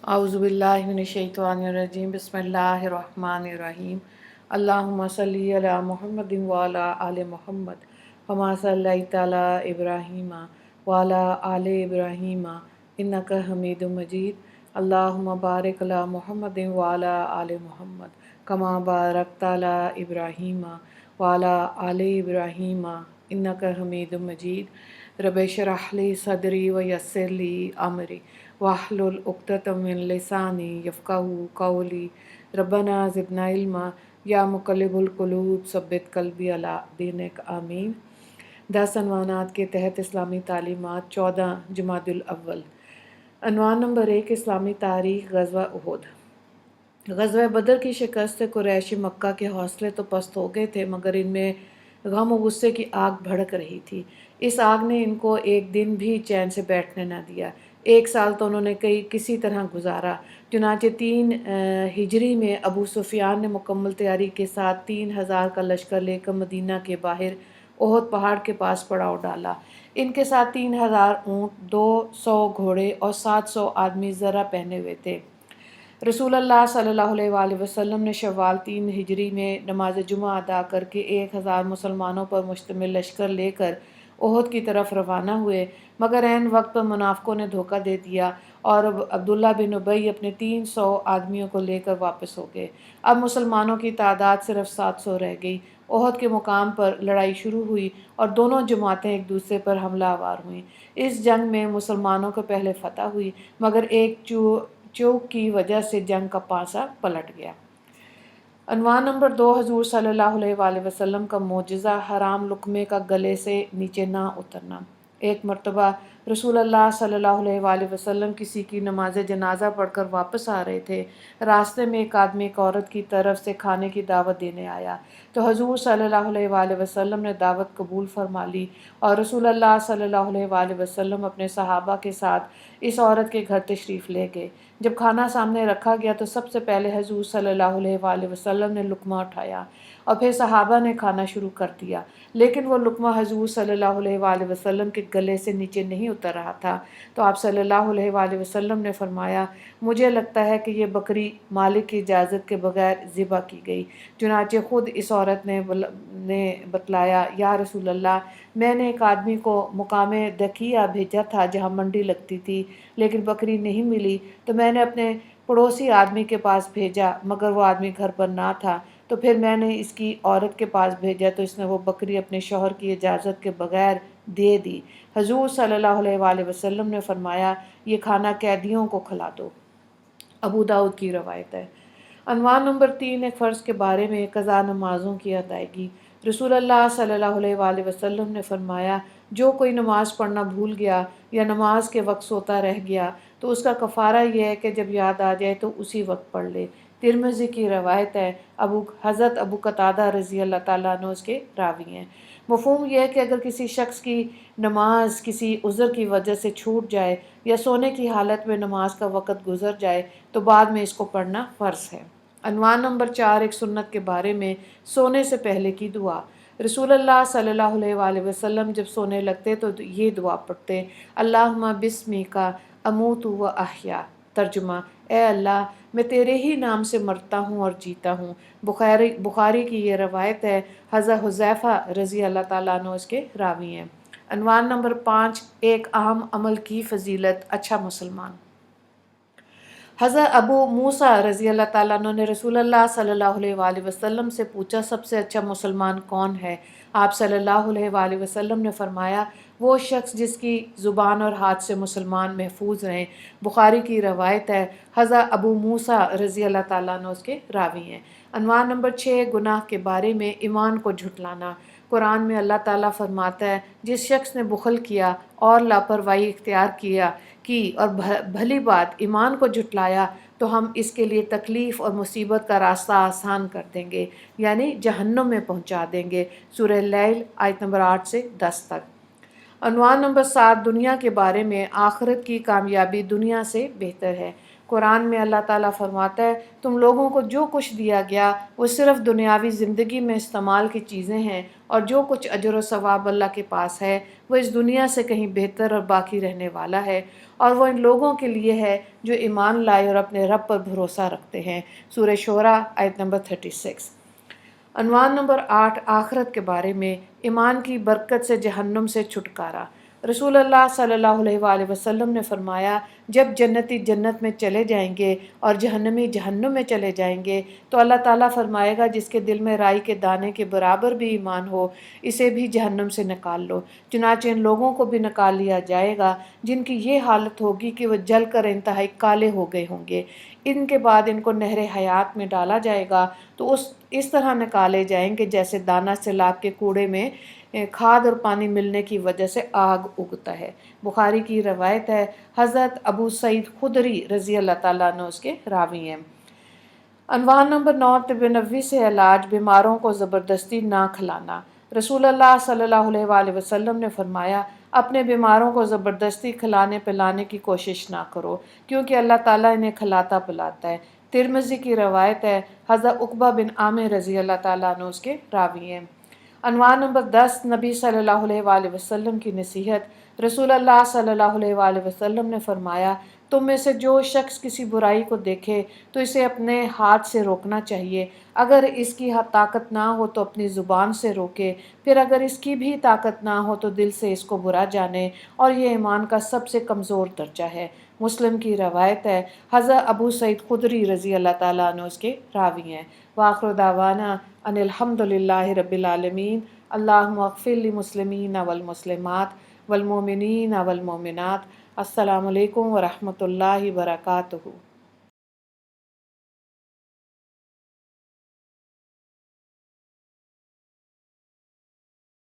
اعوذ باللہ من الشیطان الرجیم بسم اللہ الرحمن الرحیم اللہم صلی علی محمد وعلی آل محمد کما صلیت علی ابراہیم وعلی آل ابراہیم انک حمید مجید اللہم بارک علی محمد وعلی آل محمد کما بارکت علی ابراہیم وعلی آل ابراہیم انک حمید مجید رب اشرح لی صدری ویسر لی امری واحلل عقدۃ من لسانی یفقہوا قولی ربنا زدنا علما یا مقلب القلوب ثبت قلبی علی دینک آمین۔ 10 عنوانات کے تحت اسلامی تعلیمات 14 جمادی الاول۔ عنوان نمبر 1، اسلامی تاریخ غزوہ احد۔ غزوہ بدر کی شکست سے قریش مکہ کے حوصلے تو پست ہو گئے تھے، مگر ان میں غم و غصے کی آگ بھڑک رہی تھی۔ اس آگ نے ان کو ایک دن بھی چین سے بیٹھنے نہ دیا۔ 1 سال تو انہوں نے کسی طرح گزارا۔ چنانچہ 3 ہجری میں ابو سفیان نے مکمل تیاری کے ساتھ 3000 کا لشکر لے کر مدینہ کے باہر احد پہاڑ کے پاس پڑاؤ ڈالا۔ ان کے ساتھ 3000 اونٹ، 200 گھوڑے اور 700 آدمی زرہ پہنے ہوئے تھے۔ رسول اللہ صلی اللہ علیہ وآلہ وسلم نے شوال 3 ہجری میں نماز جمعہ ادا کر کے 1000 مسلمانوں پر مشتمل لشکر لے کر احد کی طرف روانہ ہوئے، مگر عین وقت پر منافقوں نے دھوکہ دے دیا اور عبداللہ بن ابی اپنے 300 آدمیوں کو لے کر واپس ہو گئے۔ اب مسلمانوں کی تعداد صرف 700 رہ گئی۔ احد کے مقام پر لڑائی شروع ہوئی اور دونوں جماعتیں ایک دوسرے پر حملہ آور ہوئیں۔ اس جنگ میں مسلمانوں کو پہلے فتح ہوئی، مگر ایک چوک کی وجہ سے جنگ کا پانسا پلٹ گیا۔ عنوان نمبر 2، حضور صلی اللہ علیہ وآلہ وسلم کا معجزہ، حرام لقمے کا گلے سے نیچے نہ اترنا۔ ایک مرتبہ رسول اللہ صلی اللہ علیہ وآلہ وسلم کسی کی نماز جنازہ پڑھ کر واپس آ رہے تھے۔ راستے میں ایک آدمی ایک عورت کی طرف سے کھانے کی دعوت دینے آیا، تو حضور صلی اللہ علیہ وآلہ وسلم نے دعوت قبول فرما لی اور رسول اللہ صلی اللہ علیہ وآلہ وسلم اپنے صحابہ کے ساتھ اس عورت کے گھر تشریف لے گئے۔ جب کھانا سامنے رکھا گیا تو سب سے پہلے حضور صلی اللہ علیہ وآلہ وسلم نے لقمہ اٹھایا اور پھر صحابہ نے کھانا شروع کر دیا، لیکن وہ لقمہ حضور صلی اللہ علیہ وآلہ وسلم کے گلے سے نیچے نہیں اتر رہا تھا۔ تو آپ صلی اللہ علیہ وآلہ وسلم نے فرمایا، مجھے لگتا ہے کہ یہ بکری مالک کی اجازت کے بغیر ذبح کی گئی۔ چنانچہ خود اس عورت نے بتلایا، یا رسول اللہ، میں نے ایک آدمی کو مقام دکیہ بھیجا تھا جہاں منڈی لگتی تھی، لیکن بکری نہیں ملی، تو میں نے اپنے پڑوسی آدمی کے پاس بھیجا، مگر وہ آدمی گھر پر نہ تھا، تو پھر میں نے اس کی عورت کے پاس بھیجا تو اس نے وہ بکری اپنے شوہر کی اجازت کے بغیر دے دی۔ حضور صلی اللہ علیہ وآلہ وسلم نے فرمایا، یہ کھانا قیدیوں کو کھلا دو۔ ابو داؤد کی روایت ہے۔ عنوان نمبر 3، ایک فرض کے بارے میں، قضا نمازوں کی ادائیگی۔ رسول اللہ صلی اللہ علیہ وآلہ وسلم نے فرمایا، جو کوئی نماز پڑھنا بھول گیا یا نماز کے وقت سوتا رہ گیا تو اس کا کفارہ یہ ہے کہ جب یاد آ جائے تو اسی وقت پڑھ لے۔ ترمذی کی روایت ہے۔ حضرت ابو قتادہ رضی اللہ تعالیٰ عنہ اس کے راوی ہیں۔ مفہوم یہ ہے کہ اگر کسی شخص کی نماز کسی عذر کی وجہ سے چھوٹ جائے یا سونے کی حالت میں نماز کا وقت گزر جائے تو بعد میں اس کو پڑھنا فرض ہے۔ عنوان نمبر 4، ایک سنت کے بارے میں، سونے سے پہلے کی دعا۔ رسول اللہ صلی اللہ علیہ وآلہ وسلم جب سونے لگتے تو یہ دعا پڑھتے، اللہم بسمک اموت و احیا۔ ترجمہ، اے اللہ، میں تیرے ہی نام سے مرتا ہوں اور جیتا ہوں۔ بخاری کی یہ روایت ہے۔ حضرت حذیفہ رضی اللہ تعالیٰ عنہ اس کے راوی ہیں۔ عنوان نمبر 5، ایک اہم عمل کی فضیلت، اچھا مسلمان۔ حضرت ابو موسیٰ رضی اللہ تعالیٰ عنہ نے رسول اللہ صلی اللہ علیہ وآلہ وسلم سے پوچھا، سب سے اچھا مسلمان کون ہے؟ آپ صلی اللہ علیہ وآلہ وسلم نے فرمایا، وہ شخص جس کی زبان اور ہاتھ سے مسلمان محفوظ رہیں۔ بخاری کی روایت ہے۔ حضرت ابو موسیٰ رضی اللہ تعالیٰ عنہ اس کے راوی ہیں۔ عنوان نمبر 6، گناہ کے بارے میں، ایمان کو جھٹلانا۔ قرآن میں اللہ تعالیٰ فرماتا ہے، جس شخص نے بخل کیا اور لاپرواہی اختیار کی اور بھلی بات ایمان کو جھٹلایا تو ہم اس کے لیے تکلیف اور مصیبت کا راستہ آسان کر دیں گے، یعنی جہنم میں پہنچا دیں گے۔ سورہ لیل آیت نمبر 8 سے 10 تک۔ عنوان نمبر 7، دنیا کے بارے میں، آخرت کی کامیابی دنیا سے بہتر ہے۔ قرآن میں اللہ تعالیٰ فرماتا ہے تم لوگوں کو جو کچھ دیا گیا وہ صرف دنیاوی زندگی میں استعمال کی چیزیں ہیں، اور جو کچھ اجر و ثواب اللہ کے پاس ہے وہ اس دنیا سے کہیں بہتر اور باقی رہنے والا ہے، اور وہ ان لوگوں کے لیے ہے جو ایمان لائے اور اپنے رب پر بھروسہ رکھتے ہیں۔ سورہ شعراء آیت نمبر 36۔ عنوان نمبر 8، آخرت کے بارے میں، ایمان کی برکت سے جہنم سے چھٹکارا۔ رسول اللہ صلی اللہ علیہ وآلہ وسلم نے فرمایا جب جنتی جنت میں چلے جائیں گے اور جہنمی جہنم میں چلے جائیں گے تو اللہ تعالیٰ فرمائے گا جس کے دل میں رائی کے دانے کے برابر بھی ایمان ہو اسے بھی جہنم سے نکال لو۔ چنانچہ ان لوگوں کو بھی نکال لیا جائے گا جن کی یہ حالت ہوگی کہ وہ جل کر انتہائی کالے ہو گئے ہوں گے۔ ان کے بعد ان کو نہر حیات میں ڈالا جائے گا تو اس طرح نکالے جائیں گے جیسے دانہ سیلاب کے کوڑے میں کھاد اور پانی ملنے کی وجہ سے آگ اگتا ہے۔ بخاری کی روایت ہے، حضرت ابو سعید خدری رضی اللہ تعالیٰ عنہ اس کے راوی ہیں۔ عنوان نمبر 9، طب نبوی سے علاج، بیماروں کو زبردستی نہ کھلانا۔ رسول اللہ صلی اللہ علیہ وآلہ وسلم نے فرمایا اپنے بیماروں کو زبردستی کھلانے پلانے کی کوشش نہ کرو کیونکہ اللہ تعالیٰ انہیں کھلاتا پلاتا ہے۔ ترمذی کی روایت ہے، حضرت عقبہ بن عامر رضی اللہ تعالیٰ عنہ اس کے راوی ہیں۔ عنوان نمبر 10، نبی صلی اللہ علیہ وآلہ وسلم کی نصیحت۔ رسول اللہ صلی اللہ علیہ وآلہ وسلم نے فرمایا تم میں سے جو شخص کسی برائی کو دیکھے تو اسے اپنے ہاتھ سے روکنا چاہیے، اگر اس کی طاقت نہ ہو تو اپنی زبان سے روکے، پھر اگر اس کی بھی طاقت نہ ہو تو دل سے اس کو برا جانے، اور یہ ایمان کا سب سے کمزور درجہ ہے۔ مسلم کی روایت ہے، حضرت ابو سعید خدری رضی اللہ تعالیٰ عنہ اس کے راوی ہیں۔ وآخر دعوانا ان الحمد للہ رب العالمین۔ اللہم اغفر للمسلمین والمسلمات والمؤمنین والمؤمنات۔ السلام علیکم ورحمۃ اللہ وبرکاتہ۔